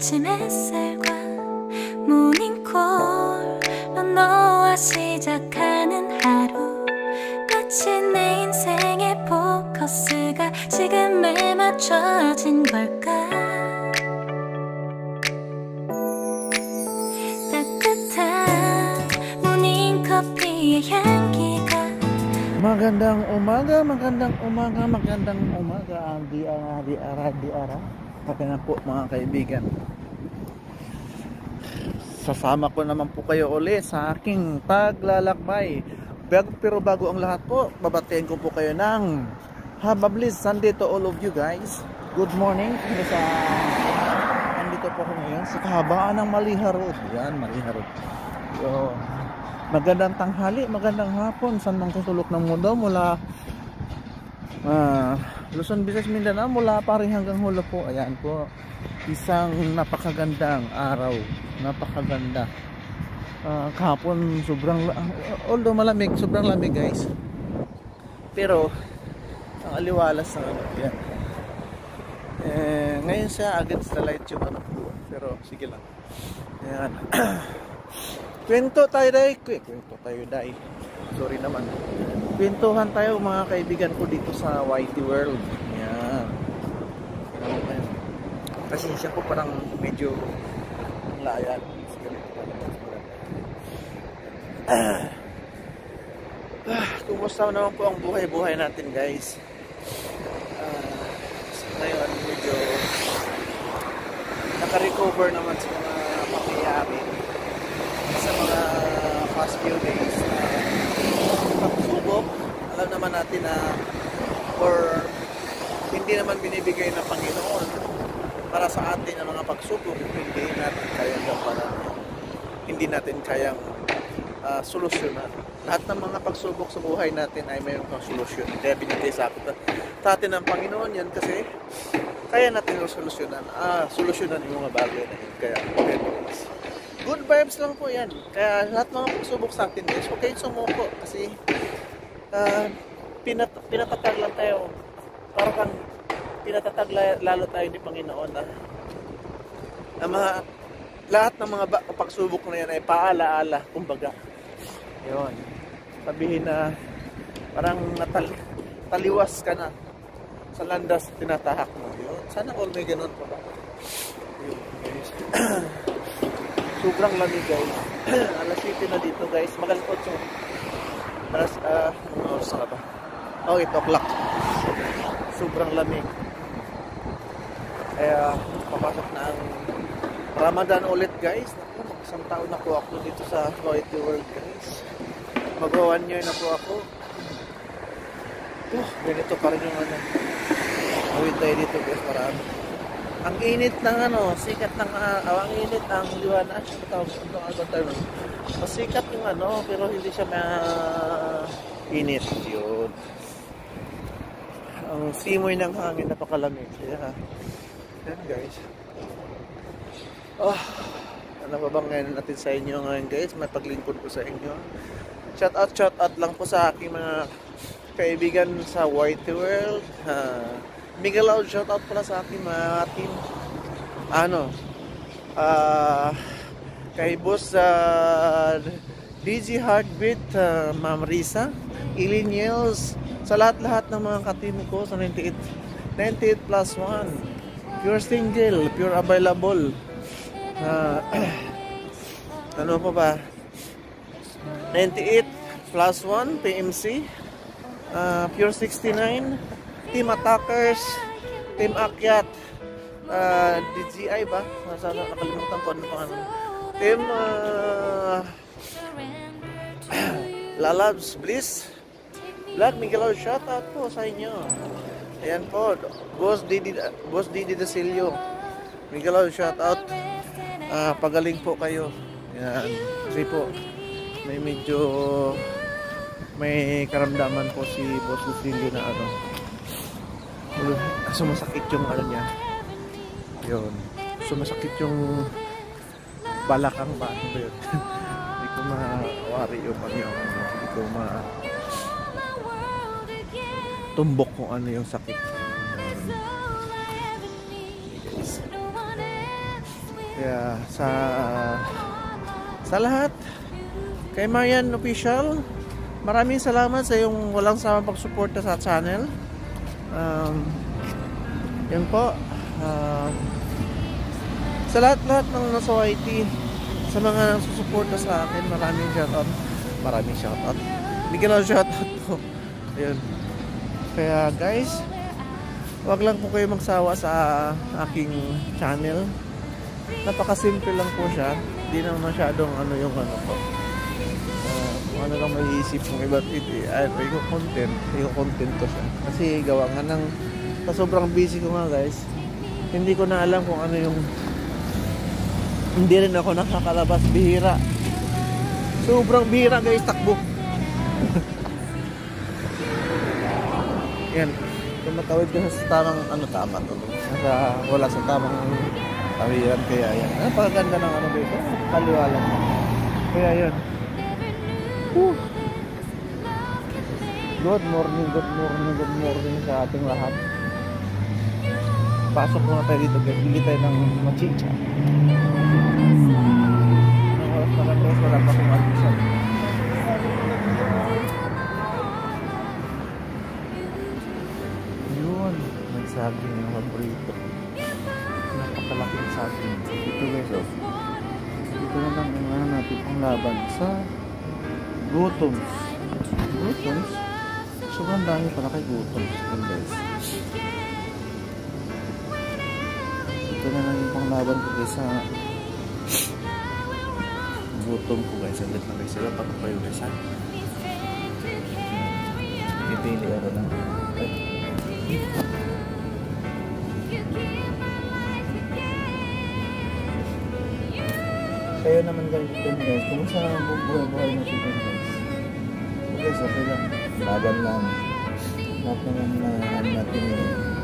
아침 햇살과 모닝콜로 너와 시작하는 하루 마치 내 인생의 포커스가 지금에 맞춰진 걸까 따뜻한 모닝커피의 향기가 Magandang umaga, Adi-ara. Magandang po mga kaibigan. Sasama ko naman po kayo uli sa aking paglalakbay. Pero bago ang lahat po, babatiin ko po kayo ng Have a blessed Sunday to all of you guys. Good morning. Nandito po ako ngayon sa kahabaan ng Maliha Road. Yan, Maliha Road. So, magandang tanghali, magandang hapon saan mang kasulok ng mundo mula Luzon, Visayas, Mindanao, mula Pari hanggang Hulo po. Ayan po, isang napakagandang araw, napakaganda. Kahapon sobrang although malamig, sobrang lamig guys, pero ang aliwalas ng yan. Ngayon siya against the light yung ano, pero sige lang. Ayan. Kwento tayo day. Sorry naman. Kwentuhan tayo mga kaibigan ko dito sa YT World. Yan. Pasensya ko, parang medyo layan. Kumusta naman po ang buhay-buhay natin guys? Ngayon medyo naka-recover naman sa mga pangyayari sa mga past few days na pagsubok. Alam naman natin na or hindi naman binibigay ng Panginoon para sa atin ang mga pagsubok, hindi natin kayang solusyonan. Lahat ng mga pagsubok sa buhay natin ay mayroong solusyon. Kaya binigay sa atin ng Panginoon yan kasi kaya natin solusyonan yung mga bagay na yun. Kaya good vibes lang po yan. Kaya lahat ng pagsubok sa atin guys, okay, sumuko kasi pinatatag lang tayo. Para kang pinatatag lalo tayo ni Panginoon na lahat ng mga pagsubok na yan ay paalaala, kumbaga. Yun. Sabihin na parang taliwas ka na sa landas tinatahak mo. Yun. Sana all may ganun pa ba? Yun. Sobrang lamig guys. Alas 7 na dito guys. Magalas 8. Alas, ano oras na ba? Oh, 8 o'clock. Sobrang lamig. Kaya, papasok na ang Ramadan ulit guys. Isang taon na po ako dito sa YT World guys. Mag-1 year na po ako. Ganito pa rin yung ano. Awit tayo dito guys para ano. Ang init ng ano, sikat ng ang init ang liwanag. Masikat yung ano, pero hindi siya init yun. Ang simoy ng hangin napakalamig. Kaya, yan guys. Ano ba bang ngayon natin sa inyo ngayon guys? May paglingkod ko sa inyo. Shout out lang po sa aking mga kaibigan sa YT World. Miguel out, shout out pala sa aking mga team. Kay Boss DG Heartbeat, Ma'am Risa, Eileen Yels, sa lahat ng mga ka-team ko sa 98 plus 1, pure single, pure available. Ano pa ba? 98 plus 1 PMC, pure 69, Team Attackers, Team Akyat, DGI ba? Nakalimutan ko ano pang Team Lalabs Bliss, Black Miguel, shout out po sa inyo. Ayan po, Boss Didi Dasilio, Miguel, shout out. Pagaling po kayo. Ayan, kasi po may karamdaman po si Boss Dasilio na ano, sumasakit yung ano niya. Yun, sumasakit yung balakang ba? Hindi ko mawari yung ano yun. Hindi ko tumbok kung ano yung sakit. Kaya sa lahat, kay Marian Official, maraming salamat sa iyong walang sawang pagsuporta sa channel. Yan po. Sa lahat-lahat ng nasa YT, sa mga nagsusuporta sa akin, maraming shoutout. Bigyan lang shoutout po. Ayun. Kaya guys, wag lang po kayo magsawa sa aking channel. Napakasimple lang po siya. Hindi naman masyadong ano yung ano po. Kung ano lang maiisip ng iba't i-content ko siya. Kasi gawa nga ng sa sobrang busy ko nga guys, hindi ko na alam kung ano yung, hindi rin ako nakakalabas, bihira. Sobrang bihira guys, takbo. Yan. Tumatawid ka sa tamang ano, tama to. Wala sa tamang tawiran, kaya yan. Napakaganda ng ano dito, kaliwa lang. Kaya yan. Good morning sa ating lahat. Pasok muna tayo dito guys, bili tayo ng machicha. Ang oras naman guys, wala pa kong almusal. Yun, nagsaging ng paborito. Napakalaking saging. Ito guys, oh. Ito na lang ang natin pang laban sa gutoms. Gutoms? Sobrang dami pala kay gutoms guys. Ito na lang yung panglaban ko guys sa gutom ko guys. Saglit lang guys sila pag kayo guys ha. Ipili ako lang. Kayo naman guys, kumusta naman buhay ng chicken guys? Guys, okay lang. Laban lang. Lahat naman na natin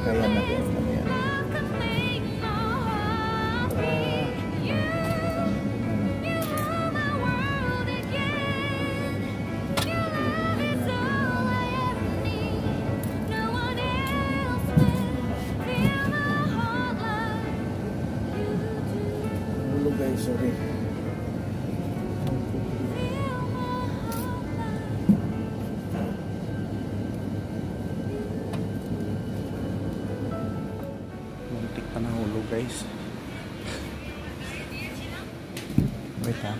kaya natin ano yan. Guys, sorry. Muntik pa nahulog guys. Wait ha.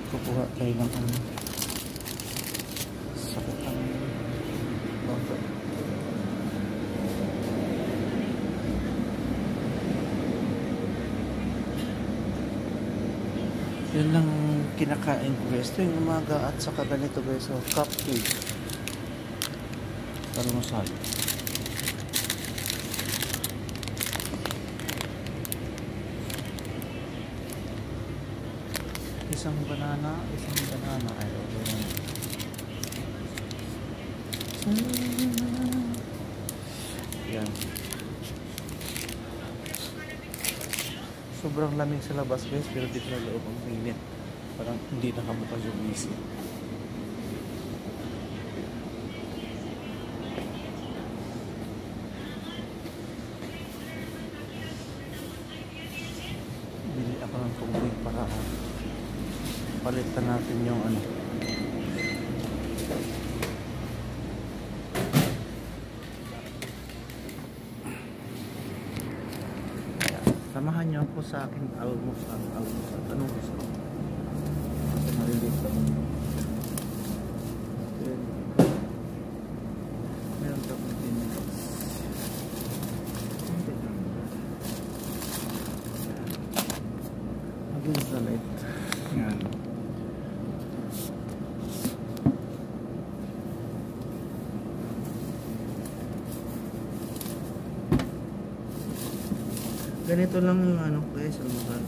Kukuha tayo ng ano. Sakit ang bata. Yun lang kinakain ko guys. Ito yung umaga at saka ganito guys. So, cupcake. Almusal. Isang banana. Ay, okay. Yan. Sobrang lamig sa labas guys, pero dito na loob ang init. Parang hindi nakabukas yung AC. Bili ako ng tubig para palitan natin yung ano. Samahan niyo ako sa aking almusal. Anong gusto? Kasi maliliit lang. Meron ka pang tinigas. Against the light. Yan. Ganito lang yung ano guys, almusal.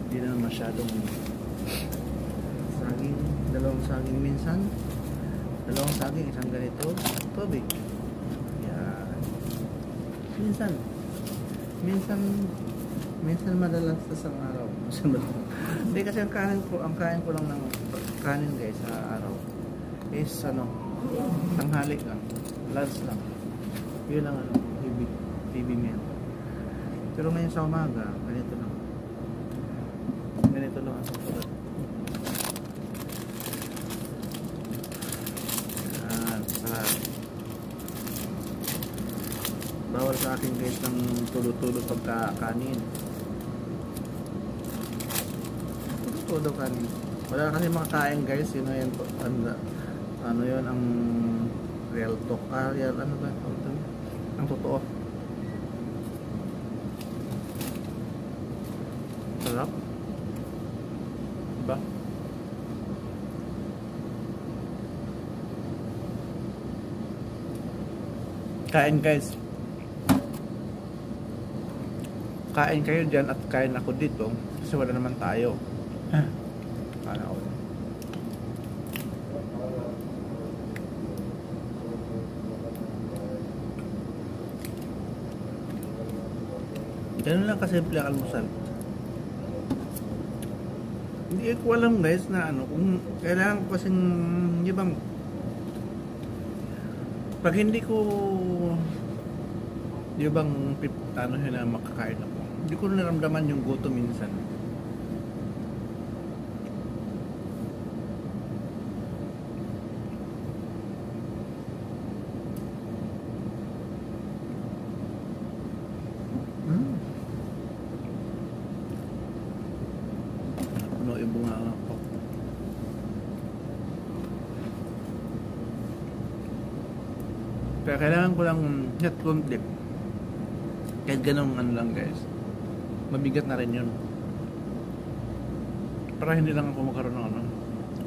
Hindi na masyadong saging, dalawang saging minsan. Dalawang saging, isang ganito, tubig. Yan. Minsan madalas sa isang araw. Hindi kasi ang kain ko lang ng kanin guys sa araw is ano, Tanghali lang. Lunch lang. Yun ang ano, TV meal. Pero ngayon sa umaga, ganito lang. Ganito lang ang susunod. Sarap. Bawal sa akin guys ng tulo-tulo pagkakanin. Tulo kanin. Wala kasi makakain guys, yun na yan po. Ano yun ang real talk. Yan, ano ba? Ang totoo. Sarap. Diba? Kain guys. Kain kayo dyan at kain ako dito kasi wala naman tayo. Kain ako. Ganun lang kasimple ang almusal. Hindi ko alam guys na ano kung kailangan ko kasing di ba pag hindi ko di bang ano yun na makakain ako, hindi ko naramdaman yung gutom minsan. Puno yung bunga ko. Kaya kailangan ko lang net conflict. Kahit ganun ano lang guys. Mabigat na rin yun. Para hindi lang ako magkaroon ng ano.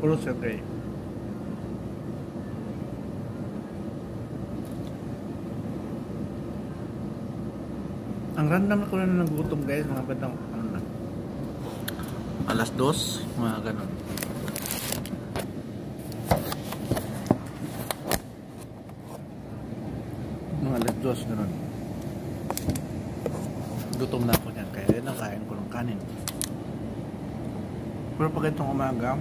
Ulcer kay. Ang random na ko na ng gutom guys. Mga bandang ano na. Alas 2. Mga ganun. Mga alas 2 ganun. Gutom na ako niyan, kaya rin ang kain ko ng kanin. Pero pag itong umaga,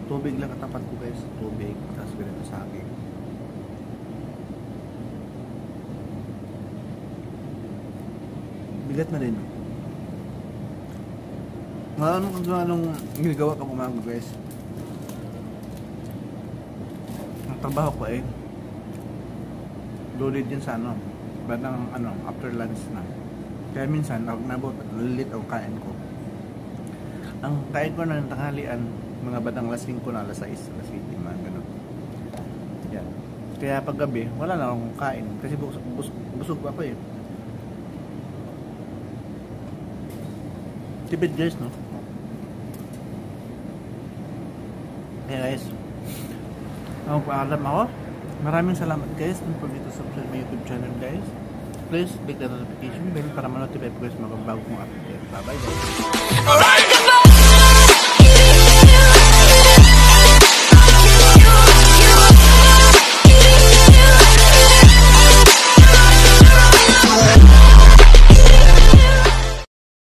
tubig lang katapat ko guys. Tubig, tapos ganito saging. Bigat na rin. Anong ginagawa ka umaga guys? Ang trabaho ko eh, loaded din sa ano, bandang ano, after lunch na. Kaya minsan, nabot, lilit ang kain ko. Ang kain ko ng tanghalian, mga batang alas 5 na, alas 6, alas 7, mga ganun. Yan. Kaya pag gabi, wala na akong kain. Kasi busog pa ako eh. Tipid guys, no? Kaya guys, paalam ako. Maraming salamat guys. Don't forget to subscribe my YouTube channel guys. Please click the notification bell para ma-notify po guys mga bago kong update. Bye bye guys.